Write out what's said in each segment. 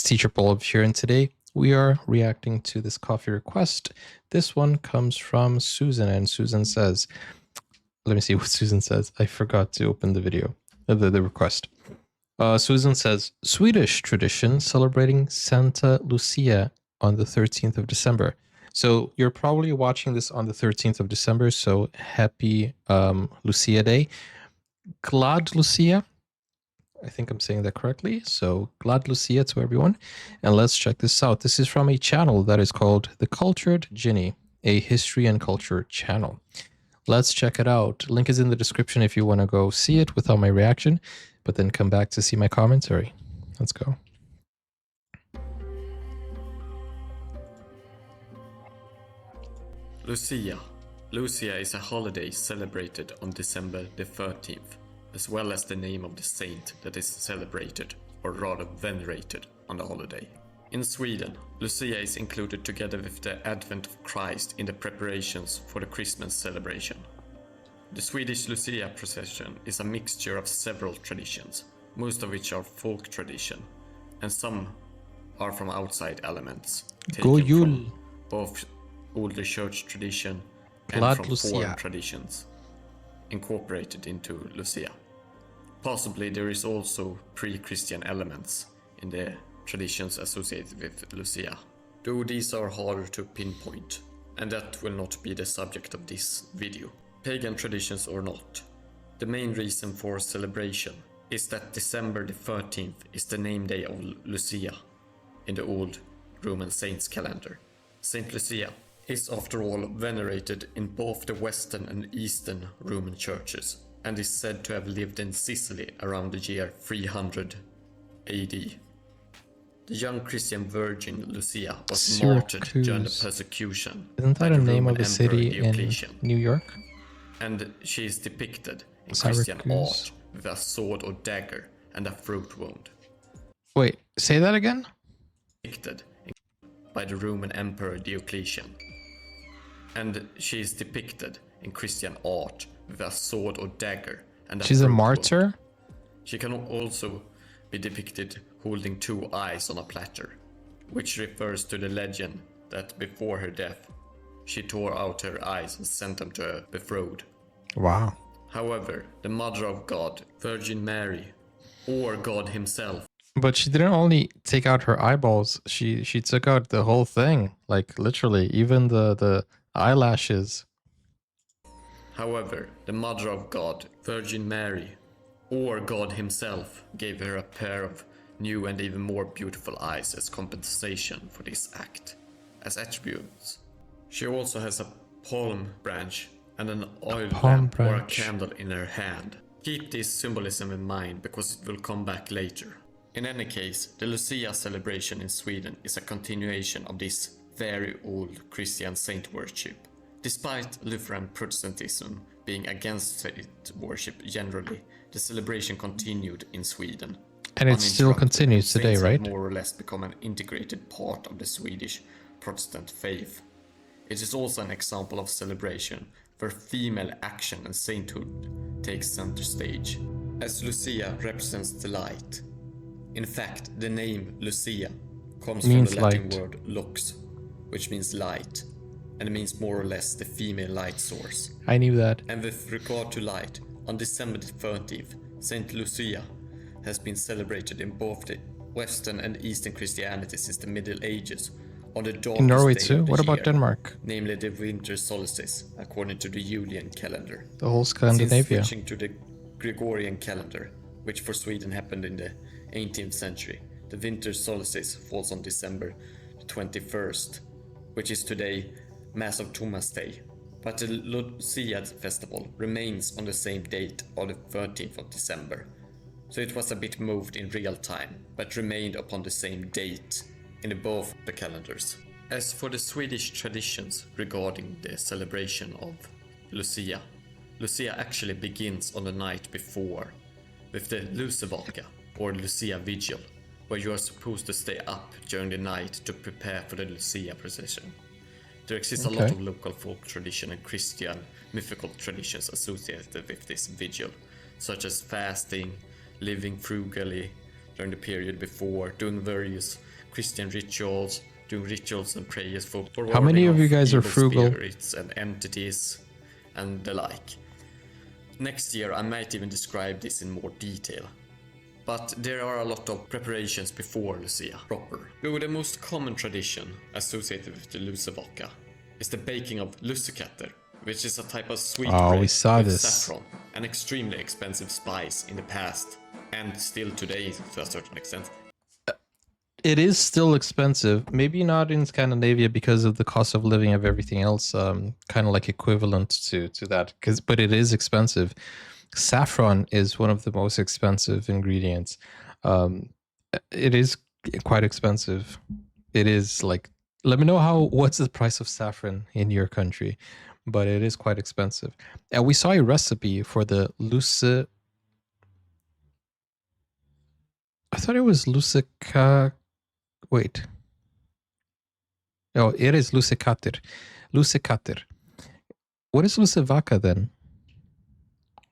Teacher Paul here, and today we are reacting to this coffee request. This one comes from Susan, and Susan says, let me see what Susan says. I forgot to open the video, the request. Susan says, Swedish tradition celebrating Santa Lucia on the 13th of December. So you're probably watching this on the 13th of December, so happy Lucia Day. Glad Lucia. I think I'm saying that correctly. So glad Lucia to everyone. And let's check this out. This is from a channel that is called The Cultured Ginny, a history and culture channel. Let's check it out. Link is in the description if you want to go see it without my reaction, but then come back to see my commentary. Let's go. Lucia. Lucia is a holiday celebrated on December the 13th, as well as the name of the saint that is celebrated, or rather venerated, on the holiday. In Sweden, Lucia is included together with the advent of Christ in the preparations for the Christmas celebration. The Swedish Lucia procession is a mixture of several traditions, most of which are folk tradition, and some are from outside elements, taken from both older church tradition and from foreign traditions, incorporated into Lucia. Possibly there is also pre-Christian elements in the traditions associated with Lucia, though these are harder to pinpoint, and that will not be the subject of this video. Pagan traditions or not, the main reason for celebration is that December the 13th is the name day of Lucia in the old Roman saints calendar. Saint Lucia is after all venerated in both the Western and Eastern Roman churches, and is said to have lived in Sicily around the year 300 AD. The young Christian virgin Lucia was martyred during the persecution. Isn't that a name of a city in New York? And she is depicted in Christian art with a sword or dagger and a throat wound. Wait, say that again? Depicted by the Roman Emperor Diocletian. And she is depicted in Christian art with a sword or dagger and a She's a throat martyr? wound. She can also be depicted holding two eyes on a platter, which refers to the legend that before her death, she tore out her eyes and sent them to her betrothed. Wow. However, the Mother of God, Virgin Mary, or God himself. But she didn't only take out her eyeballs, she took out the whole thing, like literally, even the eyelashes. However, the Mother of God, Virgin Mary, or God himself, gave her a pair of new and even more beautiful eyes as compensation for this act, as attributes. She also has a palm branch and an oil lamp or a candle in her hand. Keep this symbolism in mind because it will come back later. In any case, the Lucia celebration in Sweden is a continuation of this very old Christian saint worship. Despite Lutheran Protestantism being against saint worship generally, the celebration continued in Sweden. And it still continues today, right? More or less become an integrated part of the Swedish Protestant faith. It is also an example of celebration where female action and sainthood takes center stage, as Lucia represents the light. In fact, the name Lucia comes from the Latin word lux, which means light, and means more or less the female light source. I knew that. And with regard to light, on December the 13th, Saint Lucia has been celebrated in both the Western and Eastern Christianity since the Middle Ages, on the darkest in Norway day too? of the What about year, Denmark? namely the winter solstice, according to the Julian calendar. The whole Scandinavia. Since switching to the Gregorian calendar, which for Sweden happened in the 18th century, the winter solstice falls on December the 21st, which is today Mass of Thomas Day. But the Lucia festival remains on the same date of the 13th of December. So it was a bit moved in real time, but remained upon the same date in both the calendars. As for the Swedish traditions regarding the celebration of Lucia, Lucia actually begins on the night before with the Lusevaka or Lucia Vigil, where you are supposed to stay up during the night to prepare for the Lucia procession. There exists a lot of local folk tradition and Christian mythical traditions associated with this vigil, such as fasting, living frugally during the period before, doing various Christian rituals, doing rituals and prayers for How many warding of you off guys are evil frugal? spirits and entities and the like. Next year I might even describe this in more detail. But there are a lot of preparations before Lucia proper. Though the most common tradition associated with the Lucia is the baking of lussekatter, which is a type of sweet bread we saw with this. saffron, an extremely expensive spice in the past, and still today to a certain extent. It is still expensive. Maybe not in Scandinavia because of the cost of living of everything else. Kind of like equivalent to that. But it is expensive. Saffron is one of the most expensive ingredients. It is quite expensive. It is like, let me know what's the price of saffron in your country, but it is quite expensive. And we saw a recipe for the lusse. I thought it was lusseka. Wait. Oh, it is lussekatter. Lussekatter. What is lussevaca then?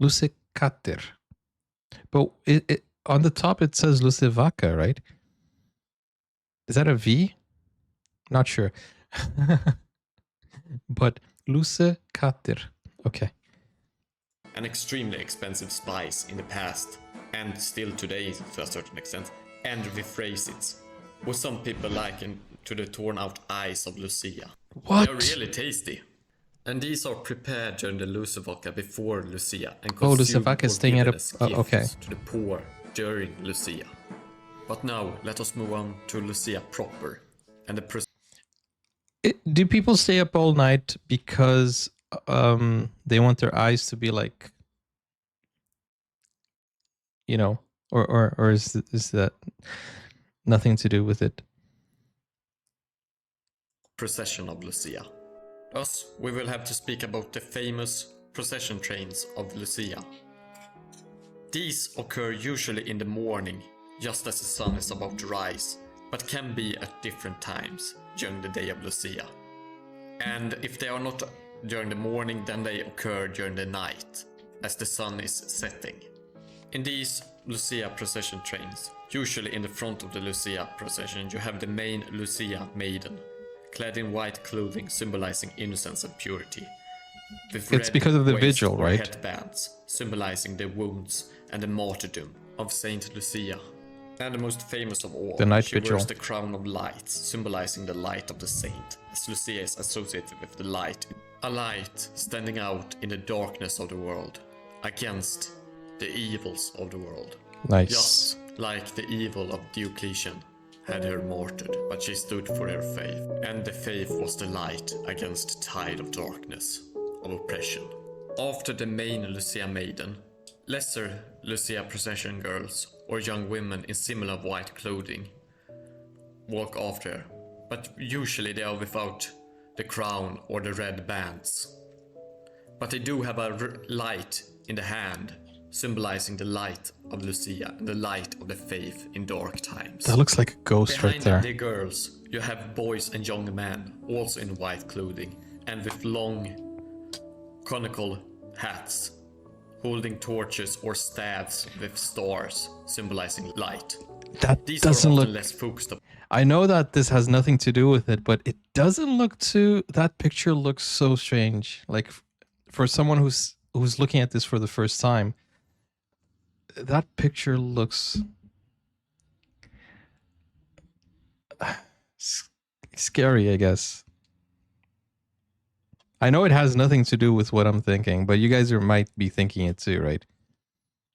Lussekatter. But on the top it says lussevaca, right? Is that a V? Not sure. But lussekatter. Okay. An extremely expensive spice in the past, and still today to a certain extent, and rephrase it, what some people liken to the torn out eyes of Lucia. What? They're really tasty. And these are prepared during the Lucia before Lucia and Oh, consumed Lucia or is staying at given a... as oh, okay. gifts to the poor during Lucia. But now let us move on to Lucia proper and the Do people stay up all night because they want their eyes to be like, you know, or is that nothing to do with it? procession of Lucia. Thus, we will have to speak about the famous procession trains of Lucia. These occur usually in the morning, just as the sun is about to rise, but can be at different times during the day of Lucia. And if they are not during the morning, then they occur during the night, as the sun is setting. In these Lucia procession trains, usually in the front of the Lucia procession, you have the main Lucia maiden, clad in white clothing symbolizing innocence and purity. With It's red because of the waist vigil, or right? headbands, symbolizing the wounds and the martyrdom of Saint Lucia. And the most famous of all, The night she vigil. wears the crown of lights, symbolizing the light of the saint, as Lucia is associated with the light. A light standing out in the darkness of the world, against the evils of the world. Nice. Just like the evil of Diocletian had her martyred, but she stood for her faith, and the faith was the light against the tide of darkness, of oppression. After the main Lucia maiden, lesser Lucia procession girls or young women in similar white clothing walk after her, but usually they are without the crown or the red bands. But they do have a light in the hand, symbolizing the light of Lucia and the light of the faith in dark times. That looks like a ghost Behind right there. the girls, you have boys and young men, also in white clothing and with long conical hats, holding torches or staves with stars, symbolizing light. That These doesn't are often look... less focused upon. I know that this has nothing to do with it, but it doesn't look too... That picture looks so strange. Like, for someone who's looking at this for the first time, that picture looks scary, I guess. I know it has nothing to do with what I'm thinking, but you guys might be thinking it too, right?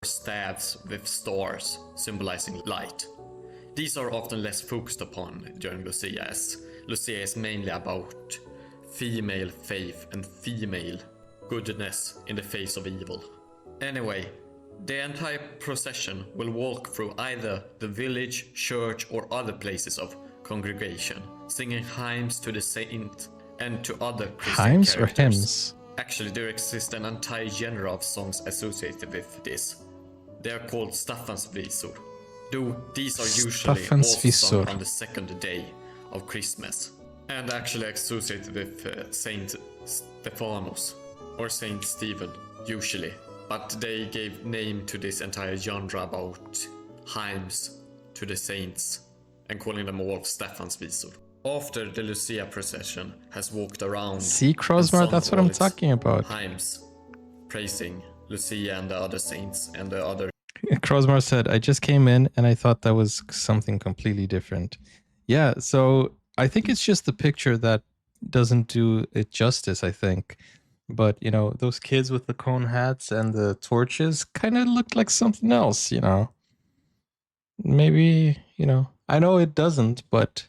Staves with stars, symbolizing light. These are often less focused upon during Lucia, as Lucia is mainly about female faith and female goodness in the face of evil. Anyway, the entire procession will walk through either the village, church, or other places of congregation, singing hymns to the saint and to other Christian Hymns or characters. hymns? Actually, there exists an entire genre of songs associated with this. They are called Staffansvisor, though these are usually also sung on the second day of Christmas, and actually associated with Saint Stephanos or Saint Stephen, usually. But they gave name to this entire genre about hymns to the saints and calling them all Staffansvisor. After the Lucia procession has walked around See, and Crosmar, sung that's what all I'm its talking about. hymns, praising Lucia and the other saints and the other Crosmar said, I just came in and I thought that was something completely different. Yeah, so I think it's just the picture that doesn't do it justice, I think. But, you know, those kids with the cone hats and the torches kind of looked like something else, you know. Maybe, you know, I know it doesn't, but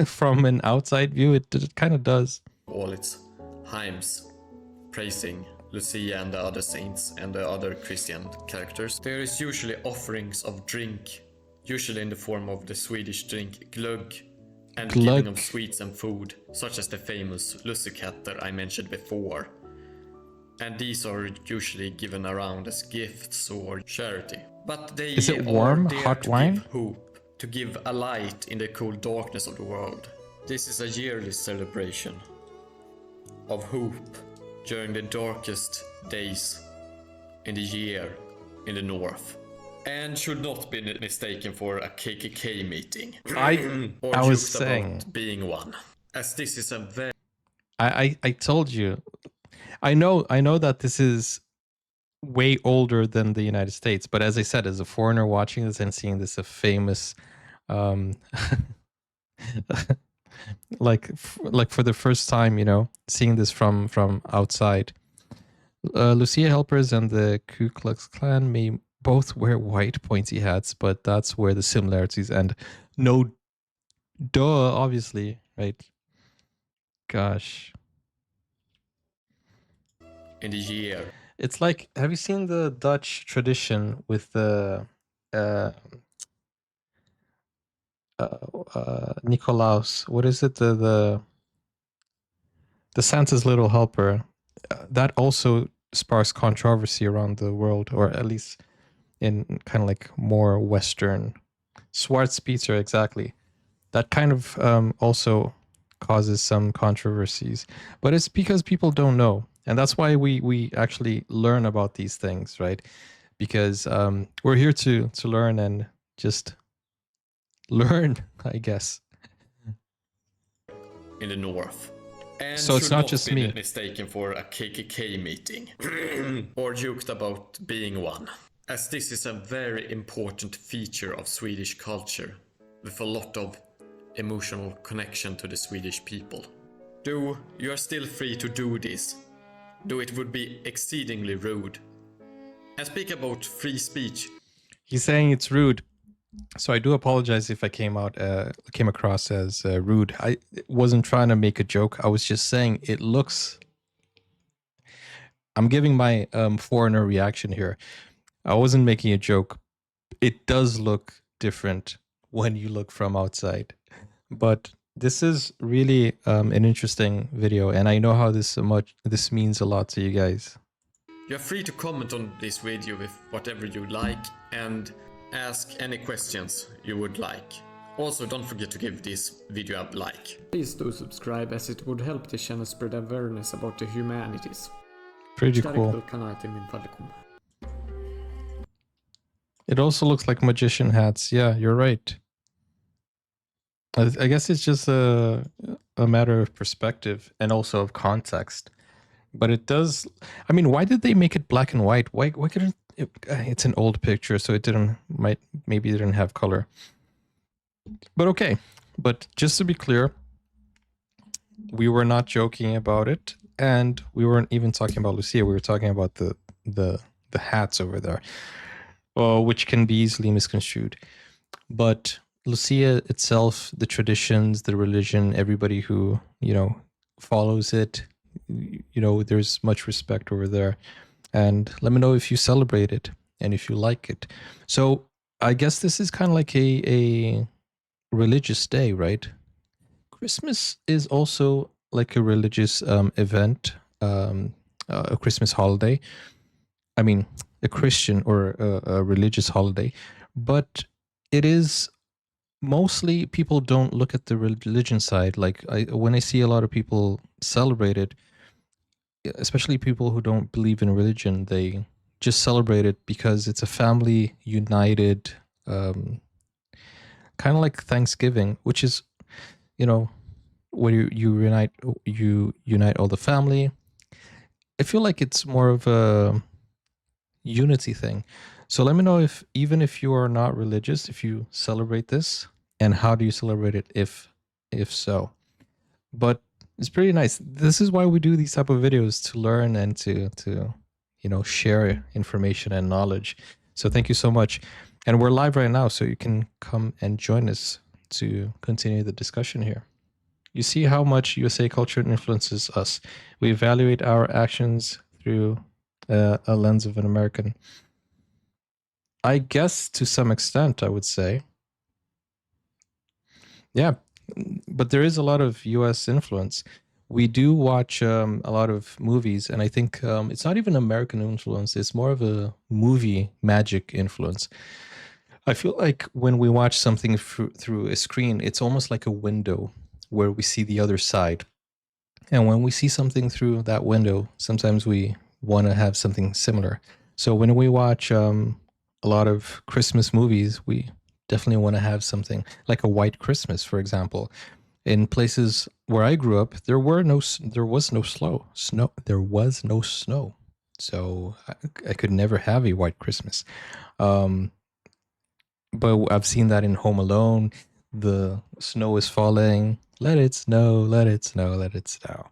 from an outside view, it kind of does. all its hymns, praising Lucia and the other saints and the other Christian characters. There is usually offerings of drink, usually in the form of the Swedish drink glögg, and giving of sweets and food, such as the famous lussekatter I mentioned before. And these are usually given around as gifts or charity. But they Is it warm, are there hot to wine? give hope, to give a light in the cold darkness of the world. This is a yearly celebration of hope during the darkest days in the year in the north, and should not be mistaken for a KKK meeting or I was joked saying, about being one, as this is a very I told you, I know that this is way older than the United States, but as I said, as a foreigner watching this and seeing this, a famous, like for the first time, you know, seeing this from outside. Lucia helpers and the Ku Klux Klan may both wear white pointy hats, but that's where the similarities end. No, duh, obviously, right? Gosh. in the year. It's like, have you seen the Dutch tradition with the Nicolaus? What is it? The Santa's little helper. That also sparks controversy around the world, or at least in kind of like more Western. Schwarzpizza, exactly. That kind of also causes some controversies, but it's because people don't know, and that's why we actually learn about these things, right? Because we're here to learn and just learn, I guess. In the north. And So it's should not just be me. mistaken for a KKK meeting or joked about being one, as this is a very important feature of Swedish culture with a lot of emotional connection to the Swedish people. Though you are still free to do this, though it would be exceedingly rude. And speak about free speech. He's saying it's rude. So I do apologize if I came across as rude. I wasn't trying to make a joke. I was just saying it looks. I'm giving my foreigner reaction here. I wasn't making a joke. It does look different when you look from outside, but this is really an interesting video, and I know how this means a lot to you guys. You're free to comment on this video with whatever you like and ask any questions you would like. Also, don't forget to give this video a like. Please do subscribe, as it would help the channel spread awareness about the humanities. Pretty cool. It also looks like magician hats. Yeah, you're right. I guess it's just a matter of perspective and also of context. But it does. I mean, why did they make it black and white? Why couldn't it, it's an old picture, so it maybe it didn't have color. But okay. But just to be clear, we were not joking about it, and we weren't even talking about Lucia. We were talking about the hats over there, which can be easily misconstrued. But Lucia itself, the traditions, the religion, everybody who follows it, there's much respect over there. And let me know if you celebrate it and if you like it. So I guess this is kind of like a religious day, right? Christmas is also like a religious event, a Christmas holiday. I mean, a Christian or a religious holiday, but it is mostly people don't look at the religion side. Like when I see a lot of people celebrate it, especially people who don't believe in religion, they just celebrate it because it's a family united kind of like Thanksgiving, which is, you know, where you unite all the family. I feel like it's more of a unity thing. So let me know even if you are not religious, if you celebrate this, and how do you celebrate it if so. But it's pretty nice. This is why we do these type of videos, to learn and to share information and knowledge. So thank you so much. And we're live right now, so you can come and join us to continue the discussion here. You see how much USA culture influences us. We evaluate our actions through a lens of an American. I guess to some extent, I would say. Yeah, but there is a lot of US influence. We do watch a lot of movies, and I think it's not even American influence, it's more of a movie magic influence. I feel like when we watch something through a screen, it's almost like a window where we see the other side. And when we see something through that window, sometimes we want to have something similar. So when we watch a lot of Christmas movies, we definitely want to have something like a White Christmas, for example. In places where I grew up, there was no snow. There was no snow, so I could never have a White Christmas. But I've seen that in Home Alone. The snow is falling. Let it snow. Let it snow. Let it snow.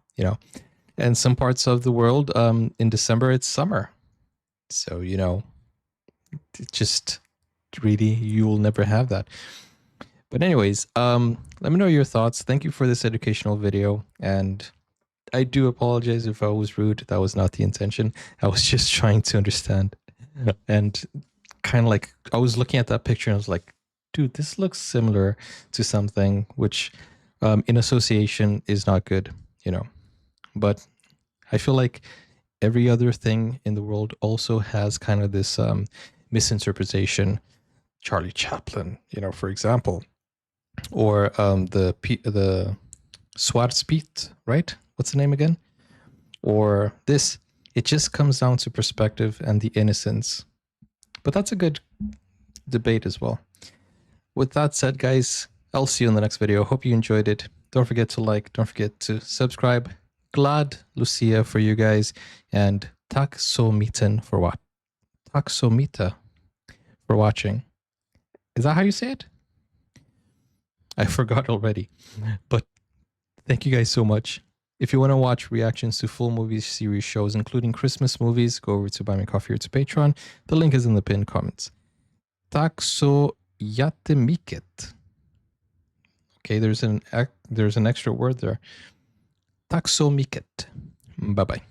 And some parts of the world, in December, it's summer. So just really, you will never have that. But anyways, let me know your thoughts. Thank you for this educational video, and I do apologize if I was rude. That was not the intention. I was just trying to understand, and kind of like I was looking at that picture and I was like, dude, this looks similar to something, which in association is not good, But I feel like every other thing in the world also has kind of this misinterpretation. Charlie Chaplin, for example, or the Zwarte Piet, right? What's the name again? Or this. It just comes down to perspective and the innocence. But that's a good debate as well. With that said, guys, I'll see you in the next video. Hope you enjoyed it. Don't forget to like, don't forget to subscribe. Glad Lucia for you guys, and tack så mycket for what? Tack så mycket for watching. Is that how you say it? I forgot already. But thank you guys so much. If you want to watch reactions to full movie series shows, including Christmas movies, go over to Buy Me Coffee or to Patreon. The link is in the pinned comments. Tack så jättemycket. Okay, there's an extra word there. Tack så mycket. Bye-bye.